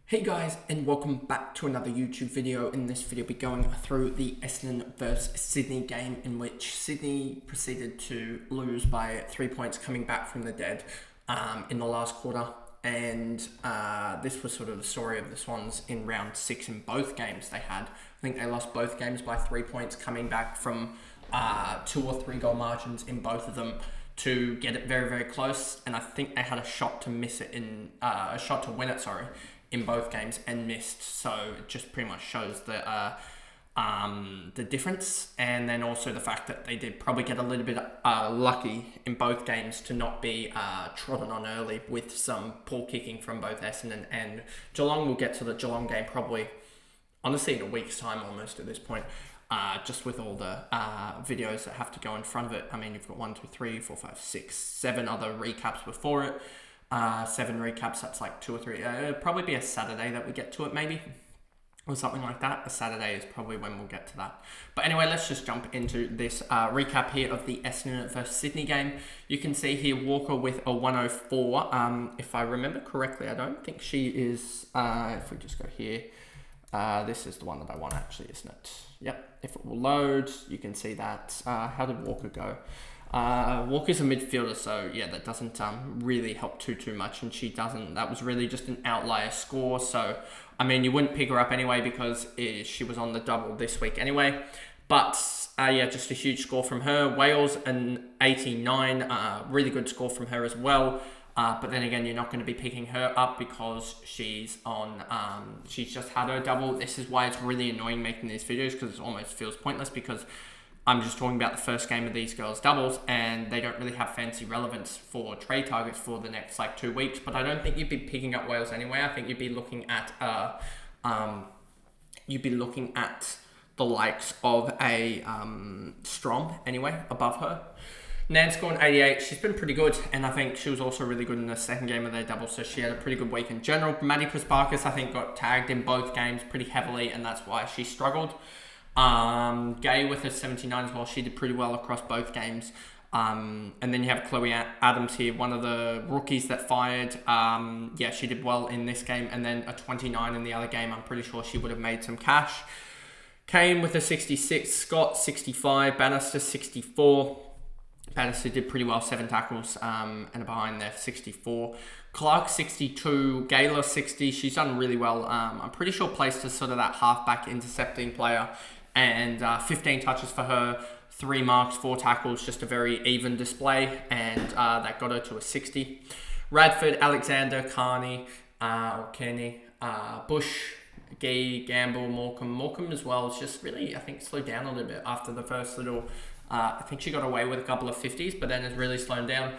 Hey guys, and welcome back to another YouTube video. In this video, we'll be going through the Essendon versus Sydney game in which Sydney proceeded to lose by 3 points coming back from the dead in the last quarter. And this was sort of the story of the Swans in round 6 in both games they had. I think they lost both games by 3 points coming back from 2 or 3 goal margins in both of them to get it very, very close. And I think they had a shot to miss it a shot to win it, in both games and missed. So it just pretty much shows the difference, and then also the fact that they did probably get a little bit lucky in both games to not be trodden on early with some poor kicking from both Essendon and Geelong. We'll get to the Geelong game probably, honestly, in a week's time almost at this point. Just with all the videos that have to go in front of it. I mean, you've got 1, 2, 3, 4, 5, 6, 7 other recaps before it. 7 recaps, that's like 2 or 3. It'll probably be a Saturday that we get to it, maybe, or something like that. A Saturday is probably when we'll get to that. But anyway, let's just jump into this recap here of the Essendon versus Sydney game. You can see here Walker with a 104. If I remember correctly, I don't think she is. If we just go here, this is the one that I want actually, isn't it? Yep. If it will load, you can see that. How did Walker go? Walker's a midfielder, so yeah, that doesn't really help too much, and she doesn't. That was really just an outlier score, so I mean, you wouldn't pick her up anyway because she was on the double this week anyway. But yeah, just a huge score from her. Wales an 89, really good score from her as well. But then again, you're not going to be picking her up because she's on. She's just had her double. This is why it's really annoying making these videos, because it almost feels pointless because I'm just talking about the first game of these girls' doubles, and they don't really have fancy relevance for trade targets for the next 2 weeks. But I don't think you'd be picking up Wales anyway. I think you'd be looking at the likes of a Strom anyway above her. Nan scored 88. She's been pretty good, and I think she was also really good in the second game of their double, so she had a pretty good week in general. Maddie Prasparkas, I think, got tagged in both games pretty heavily, and that's why she struggled. Gay with a 79 as well. She did pretty well across both games. And then you have Chloe Adams here, one of the rookies that fired. Yeah, she did well in this game, and then a 29 in the other game. I'm pretty sure she would have made some cash. Kane with a 66, Scott 65, Bannister 64. Bannister did pretty well, 7 tackles and a behind there, 64. Clark 62, Gayla 60. She's done really well. I'm pretty sure placed as sort of that halfback intercepting player, and 15 touches for her, 3 marks, 4 tackles, just a very even display, and that got her to a 60. Radford, Alexander, Kearney, Bush, Gee, Gamble, Morecambe as well. It's just really, I think, slowed down a little bit after the first little. I think she got away with a couple of 50s, but then it's really slowed down.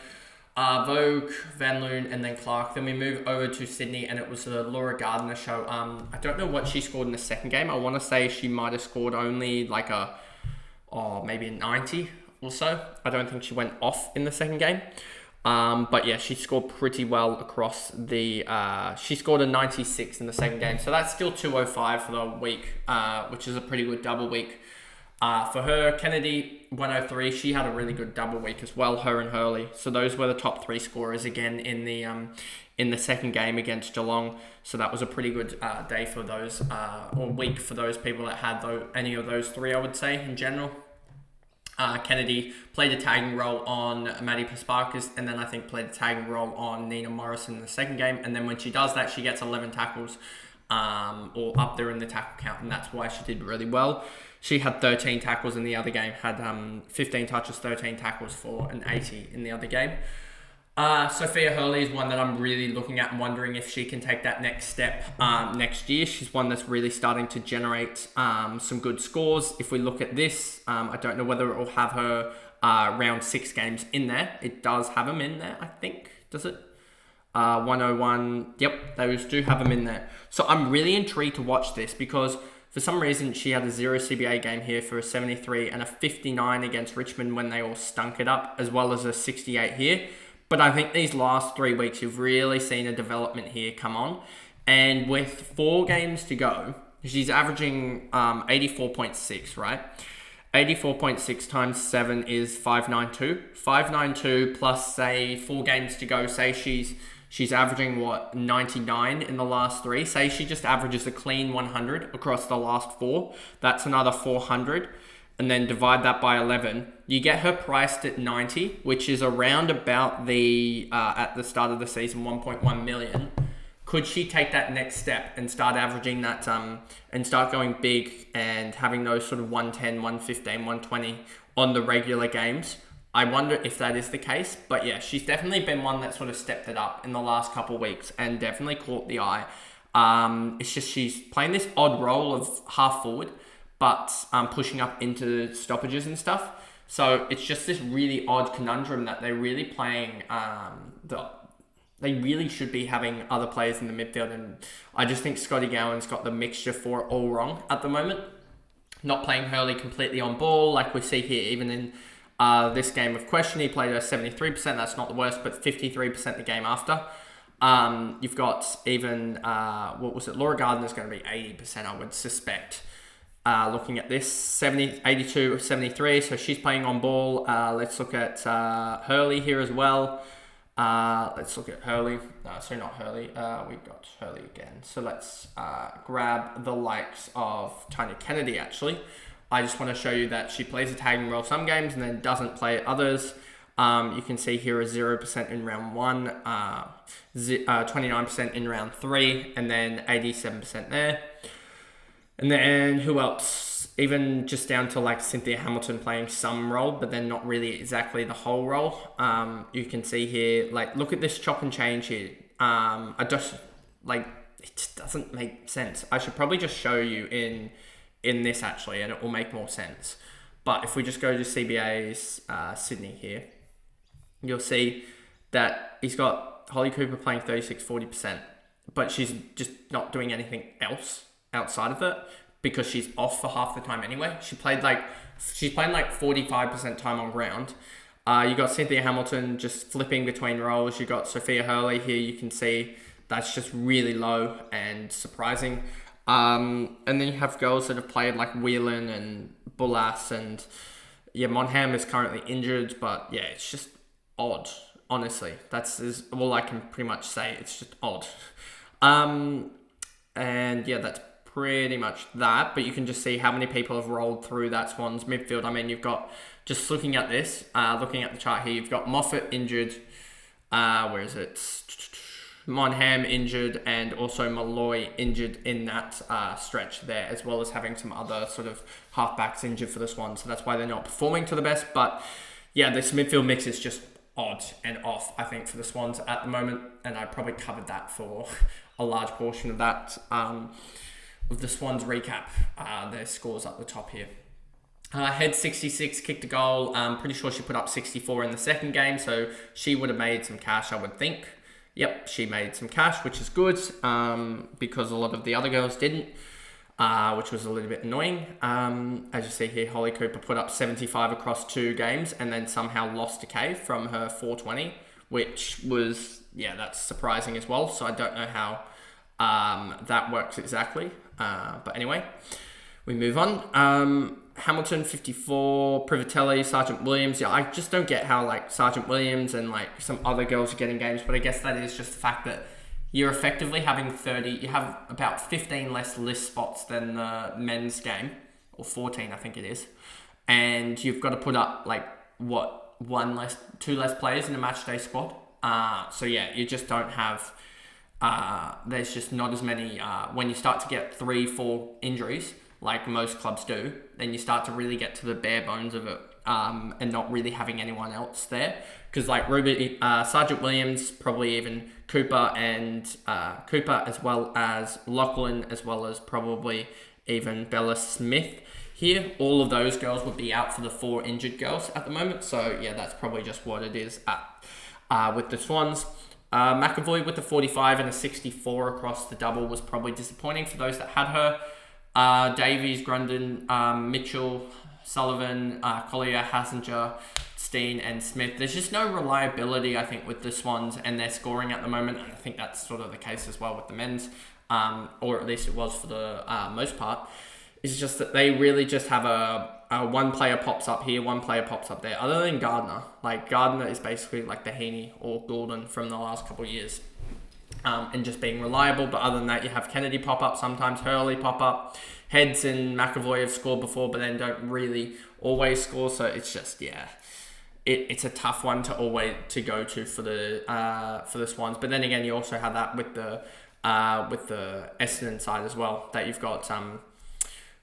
Vogue, Van Loon, and then Clark. Then we move over to Sydney, and it was the Laura Gardner show. I don't know what she scored in the second game. I want to say she might have scored only maybe a 90 or so. I don't think she went off in the second game. But yeah, she scored pretty well across the. She scored a 96 in the second game, so that's still 205 for the week, which is a pretty good double week. For her, Kennedy 103. She had a really good double week as well. Her and Hurley. So those were the top 3 scorers again in the second game against Geelong. So that was a pretty good day for those or week for those people that had any of those 3. I would say in general. Kennedy played a tagging role on Maddie Prasparkas, and then I think played a tagging role on Nina Morrison in the second game. And then when she does that, she gets 11 tackles. Or up there in the tackle count, and that's why she did really well. She had 13 tackles in the other game, had 15 touches, 13 tackles for an 80 in the other game. Sophia Hurley is one that I'm really looking at and wondering if she can take that next step next year. She's one that's really starting to generate some good scores. If we look at this, I don't know whether it will have her round 6 games in there. It does have them in there, I think. Does it? 101. Yep, those do have them in there. So I'm really intrigued to watch this because for some reason she had a 0 CBA game here for a 73 and a 59 against Richmond when they all stunk it up, as well as a 68 here. But I think these last 3 weeks you've really seen a development here come on. And with 4 games to go, she's averaging 84.6, right? 84.6 times 7 is 592. 592 plus, say, 4 games to go. Say she's She's averaging, 99 in the last 3. Say she just averages a clean 100 across the last 4. That's another 400. And then divide that by 11. You get her priced at 90, which is around about the, at the start of the season, 1.1 million. Could she take that next step and start averaging that, and start going big and having those sort of 110, 115, 120 on the regular games? I wonder if that is the case. But yeah, she's definitely been one that sort of stepped it up in the last couple of weeks and definitely caught the eye. It's just she's playing this odd role of half forward, but pushing up into stoppages and stuff. So it's just this really odd conundrum that they're really playing. They really should be having other players in the midfield, and I just think Scotty Gowan's got the mixture for it all wrong at the moment. Not playing Hurley completely on ball, like we see here, even in this game of question, he played her 73%. That's not the worst, but 53% the game after. You've got even, Laura Gardner's going to be 80%, I would suspect. Looking at this, 82, 73, so she's playing on ball. Let's look at Hurley here as well. Let's look at Hurley. Sorry, not Hurley. We got Hurley again. So let's grab the likes of Tanya Kennedy, actually. I just want to show you that she plays a tagging role some games and then doesn't play others. You can see here a 0% in round 1, 29% in round 3, and then 87% there. And then who else? Even just down to like Cynthia Hamilton playing some role, but then not really exactly the whole role. You can see here, like, look at this chop and change here. It just doesn't make sense. I should probably just show you in this actually, and it will make more sense. But if we just go to CBA's Sydney here, you'll see that he's got Holly Cooper playing 36-40%, but she's just not doing anything else outside of it because she's off for half the time anyway. She's playing like 45% time on ground. You got Cynthia Hamilton just flipping between roles. You got Sophia Hurley here. You can see that's just really low and surprising. And then you have girls that have played like Whelan and Bullas, and yeah, Monham is currently injured, but yeah, it's just odd. Honestly, that's all I can pretty much say. It's just odd. And yeah, that's pretty much that. But you can just see how many people have rolled through that Swans midfield. I mean, you've got, just looking at this, looking at the chart here, you've got Moffat injured. Where is it? Monham injured, and also Malloy injured in that stretch there, as well as having some other sort of halfbacks injured for the Swans. So that's why they're not performing to the best. But yeah, this midfield mix is just odd and off, I think, for the Swans at the moment. And I probably covered that for a large portion of that, of the Swans recap. Their scores up the top here. Head 66, kicked a goal. Pretty sure she put up 64 in the second game, so she would have made some cash, I would think. Yep, she made some cash, which is good, because a lot of the other girls didn't, which was a little bit annoying. As you see here, Holly Cooper put up 75 across 2 games and then somehow lost to Kay from her 420, which was, yeah, that's surprising as well. So I don't know how that works exactly. But anyway, we move on. Hamilton 54, Privatelli, Sergeant Williams. Yeah, I just don't get how like Sergeant Williams and like some other girls are getting games, but I guess that is just the fact that you're effectively having 30, you have about 15 less list spots than the men's game, or 14 I think it is, and you've got to put up like two less players in a match day squad. So yeah, you just don't have, there's just not as many, when you start to get 3-4 injuries, like most clubs do, then you start to really get to the bare bones of it, and not really having anyone else there. Because like Ruby, Sergeant Williams, probably even Cooper, and Cooper, as well as Lachlan, as well as probably even Bella Smith here, all of those girls would be out for the 4 injured girls at the moment. So yeah, that's probably just what it is with the Swans. McAvoy with the 45 and a 64 across the double was probably disappointing for those that had her. Davies, Grundon, Mitchell, Sullivan, Collier, Hassinger, Steen and Smith. There's just no reliability, I think, with the Swans and their scoring at the moment. And I think that's sort of the case as well with the men's, or at least it was for the most part. It's just that they really just have a one player pops up here, one player pops up there. Other than Gardner. Like, Gardner is basically like the Heaney or Goulden from the last couple of years. and just being reliable. But other than that, you have Kennedy pop up sometimes, Hurley pop up. Heads and McAvoy have scored before, but then don't really always score. So it's just, yeah, it's a tough one to go to for the Swans. But then again, you also have that with the Essendon side as well, that you've got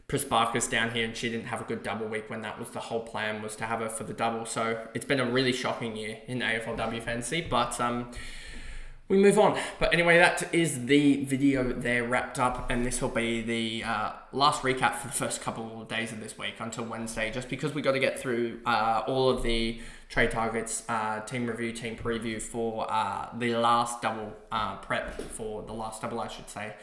Chris Barker's down here, and she didn't have a good double week when that was the whole plan, was to have her for the double. So it's been a really shocking year in AFLW fantasy, but we move on. But anyway, that is the video there wrapped up, and this will be the last recap for the first couple of days of this week until Wednesday, just because we got to get through all of the trade targets, team review, team preview for the last double prep for the last double, I should say,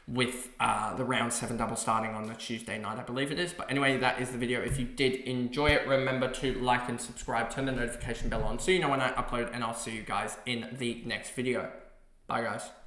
with the round 7 double starting on the Tuesday night, I believe it is. But anyway, that is the video. If you did enjoy it, remember to like and subscribe, turn the notification bell on so you know when I upload, and I'll see you guys in the next video. Bye guys.